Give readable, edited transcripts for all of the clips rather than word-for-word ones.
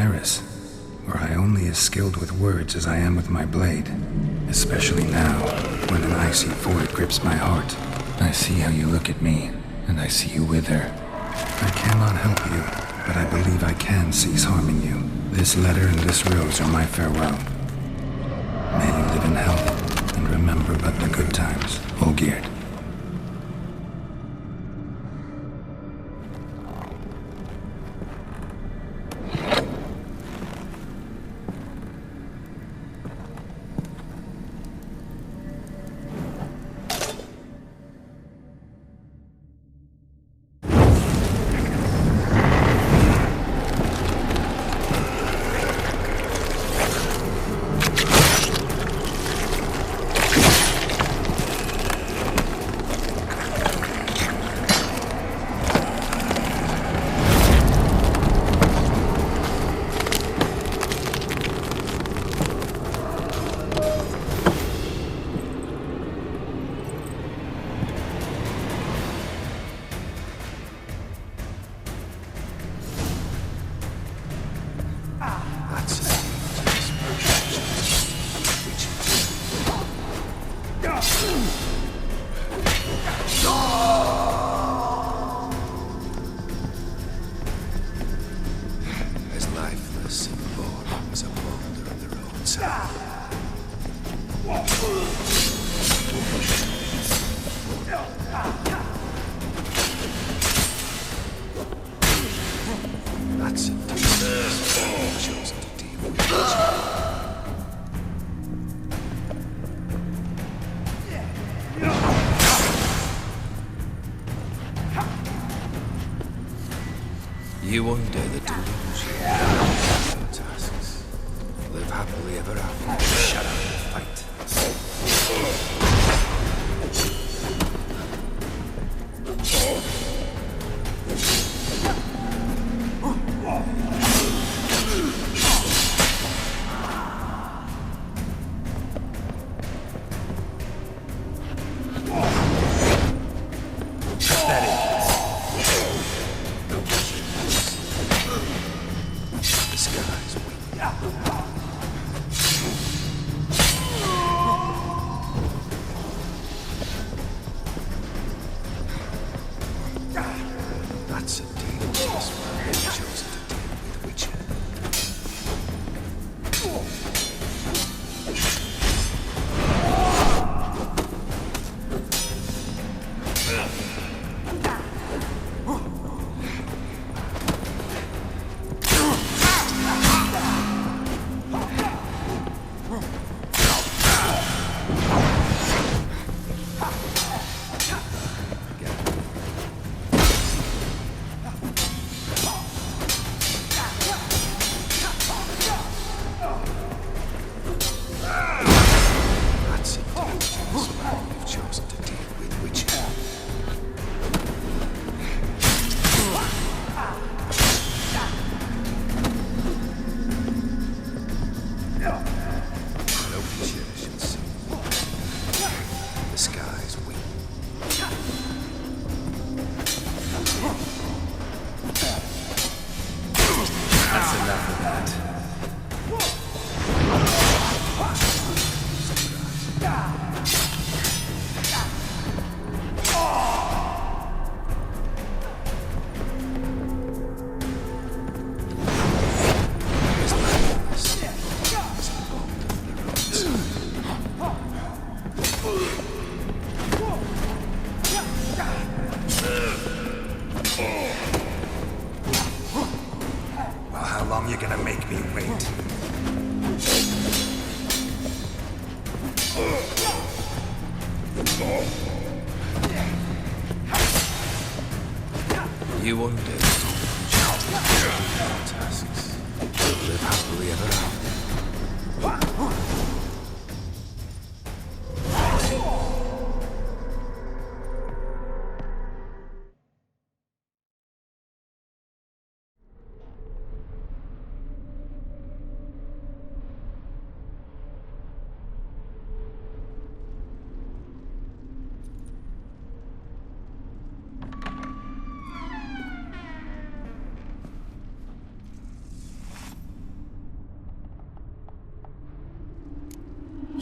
Iris, were I only as skilled with words as I am with my blade. Especially now, when an icy void grips my heart. I see how you look at me, and I see you wither. I cannot help you, but I believe I can cease harming you. This letter and this rose are my farewell. May you live in health, and remember but the good times, Olgierd. You undo the delusion of your tasks. Live happily ever after. Shut up and fight. You undo the delusion of your tasks. Live happily ever after.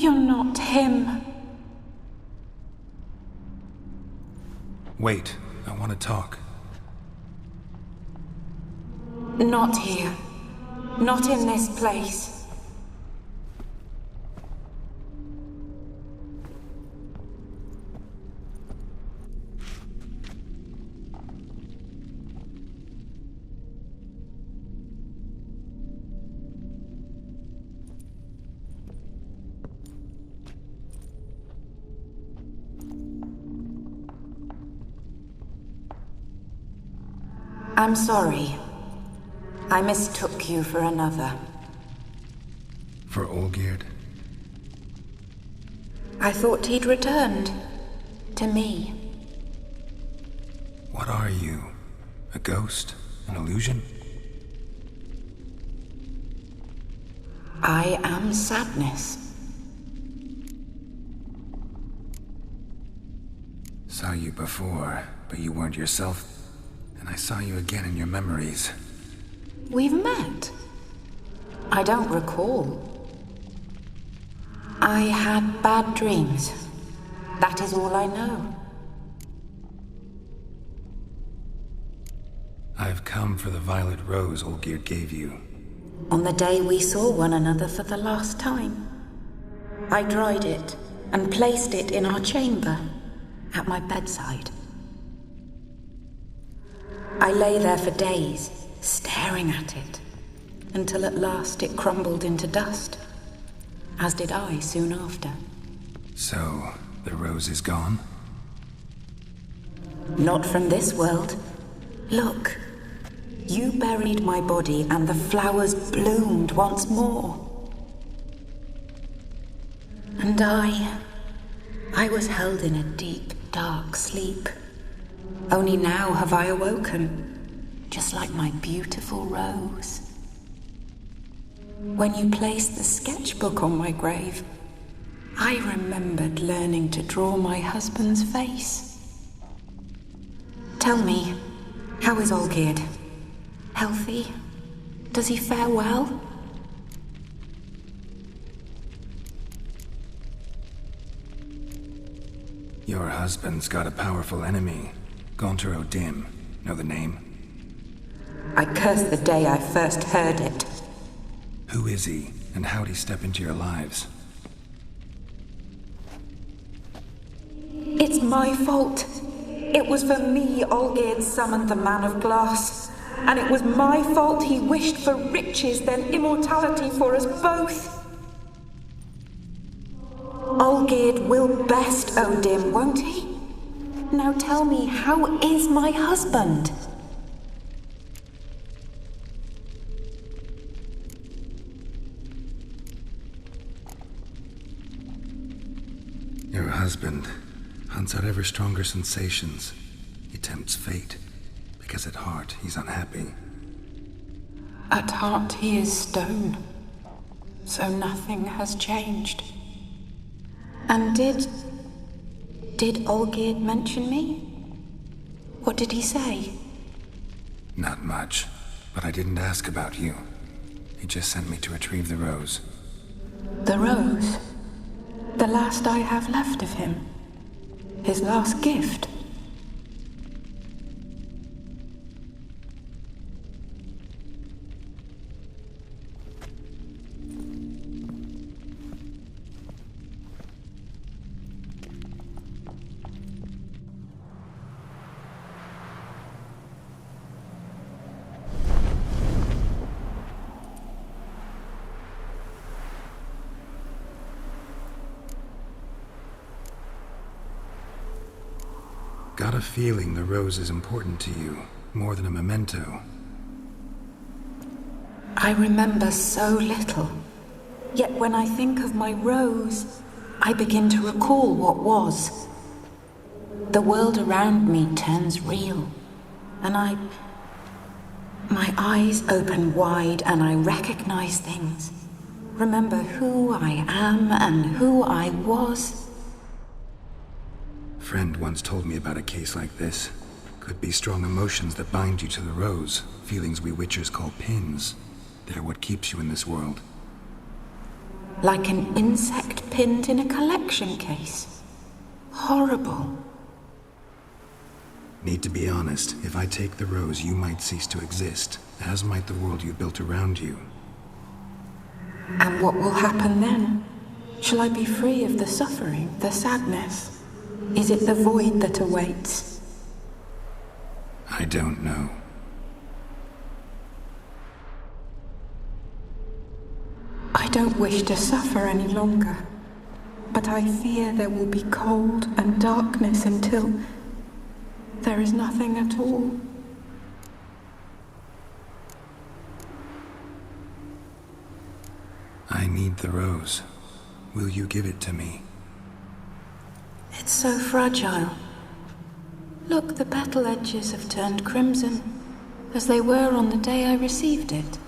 You're not him. Wait, I want to talk. Not here. Not in this place. I'm sorry. I mistook you for another. For Olgierd? I thought he'd returned. To me. What are you? A ghost? An illusion? I am sadness. Saw you before, but you weren't yourself. And I saw you again in your memories. We've met. I don't recall. I had bad dreams. That is all I know. I've come for the violet rose Olgierd gave you. On the day we saw one another for the last time, I dried it and placed it in our chamber, at my bedside. I lay there for days, staring at it, until at last it crumbled into dust, as did I soon after. So, the rose is gone? Not from this world. Look, you buried my body and the flowers bloomed once more. And I was held in a deep, dark sleep. Only now have I awoken, just like my beautiful rose. When you placed the sketchbook on my grave, I remembered learning to draw my husband's face. Tell me, how is Olgierd? Healthy? Does he fare well? Your husband's got a powerful enemy. Gaunter O'Dim. Know the name? I curse the day I first heard it. Who is he, and how'd he step into your lives? It's my fault. It was for me Olgierd summoned the Man of Glass. And it was my fault he wished for riches, then immortality for us both. Olgierd will best O'Dim, won't he? Now tell me, how is my husband? Your husband hunts out ever stronger sensations. He tempts fate, because at heart he's unhappy. At heart he is stone, so nothing has changed. And did Olgierd mention me? What did he say? Not much, but I didn't ask about you. He just sent me to retrieve the rose. The rose? The last I have left of him? His last gift? Got a feeling the rose is important to you, more than a memento. I remember so little. Yet when I think of my rose, I begin to recall what was. The world around me turns real, and my eyes open wide and I recognize things. Remember who I am and who I was. A friend once told me about a case like this. Could be strong emotions that bind you to the rose, feelings we witchers call pins. They're what keeps you in this world. Like an insect pinned in a collection case. Horrible. Need to be honest, if I take the rose, you might cease to exist, as might the world you built around you. And what will happen then? Shall I be free of the suffering, the sadness? Is it the void that awaits? I don't know. I don't wish to suffer any longer, but I fear there will be cold and darkness until there is nothing at all. I need the rose. Will you give it to me? It's so fragile. Look, the petal edges have turned crimson, as they were on the day I received it.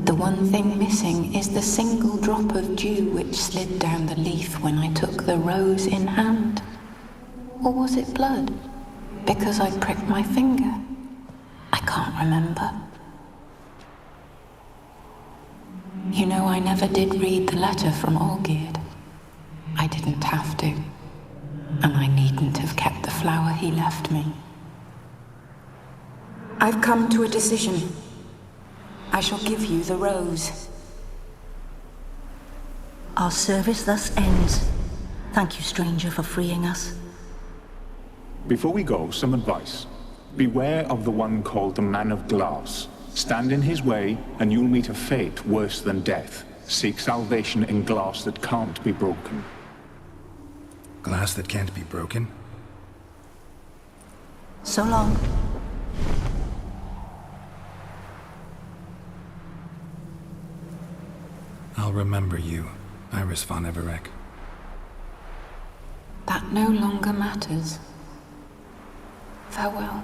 The one thing missing is the single drop of dew which slid down the leaf when I took the rose in hand. Or was it blood? Because I pricked my finger? I can't remember. You know, I never did read the letter from Olgierd. I didn't have to. And I needn't have kept the flower he left me. I've come to a decision. I shall give you the rose. Our service thus ends. Thank you, stranger, for freeing us. Before we go, some advice. Beware of the one called the Man of Glass. Stand in his way, and you'll meet a fate worse than death. Seek salvation in glass that can't be broken. Glass that can't be broken? So long. I'll remember you, Iris von Everec. That no longer matters. Farewell.